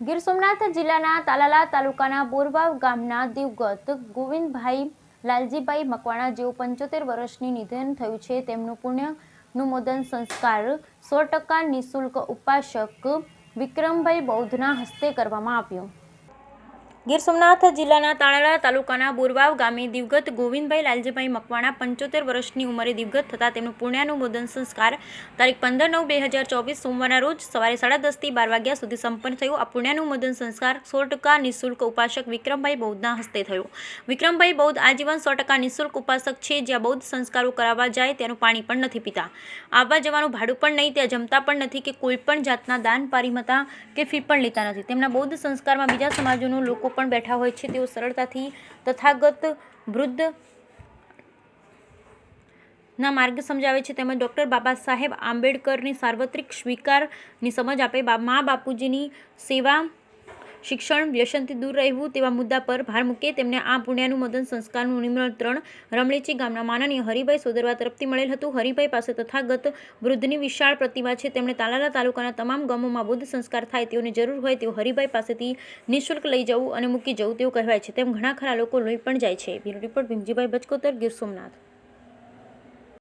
ગીર સોમનાથ જિલ્લાના તાલાલા તાલુકાના બોરવાવ ગામના દિવગત ગોવિંદભાઈ લાલજીભાઈ મકવાણા જેઓ 75 વર્ષની નિધન થયું છે તેમનું પુણ્યાનુમોદન સંસ્કાર 100% નિઃશુલ્ક ઉપાસક વિક્રમભાઈ બૌદ્ધના હસ્તે કરવામાં આવ્યો। ગીર સોમનાથ જિલ્લાના તાલાલા તાલુકાના બોરવાવ ગામે દિવગત ગોવિંદભાઈ લાલજીભાઈ મકવાણા 75 વર્ષની ઉંમરે દિવગત થતાં તેમનું પુણ્યાનુમોદન સંસ્કાર તારીખ 15/9/2024 સોમવારના રોજ સવારે 10:30 થી 12 વાગ્યા સુધી સંપન્ન થયો। આ પુણ્યાનુમોદન સંસ્કાર 100% નિઃશુલ્ક ઉપાસક વિક્રમભાઈ બૌદ્ધના હસ્તે થયો। વિક્રમભાઈ બૌદ્ધ આજીવન 100% નિઃશુલ્ક ઉપાસક છે। જ્યાં બૌદ્ધ સંસ્કારો કરાવવા જાય ત્યાંનું પાણી પણ નથી પીતા, આવવા જવાનું ભાડું પણ નહીં, ત્યાં જમતા પણ નથી કે કોઈ પણ જાતના દાન પારિમતા કે ફી પણ લેતા નથી। તેમના બૌદ્ધ સંસ્કારમાં બીજા સમાજોના લોકો પણ બેઠા હોય છે। તેઓ સરળતાથી તથાગત વૃદ્ધ ના માર્ગ સમજાવે છે તેમજ ડૉક્ટર બાબા સાહેબ આંબેડકરની સાર્વત્રિક સ્વીકારની સમજ આપે। મા બાપુજીની સેવા, શિક્ષણ, વ્યસનથી દૂર રહેવું તેવા મુદ્દા પર ભાર મૂકે। તેમને આ પુણ્યાનુમોદન સંસ્કારનું નિમંત્રણ રમણીચી ગામના માનનીય હરિભાઈ સોદરવા તરફથી મળેલ હતું। હરિભાઈ પાસે તથાગત વૃદ્ધની વિશાળ પ્રતિમા છે। તેમણે તાલાલા તાલુકાના તમામ ગામોમાં બૌદ્ધ સંસ્કાર થાય તેઓને જરૂર હોય તેઓ હરિભાઈ પાસેથી નિઃશુલ્ક લઈ જવું અને મૂકી જવું તેવું કહેવાય છે। તેમ ઘણા ખરા લોકો લઈ પણ જાય છે। Bureau report Bhimjibhai Bachkotar, Gir Somnath.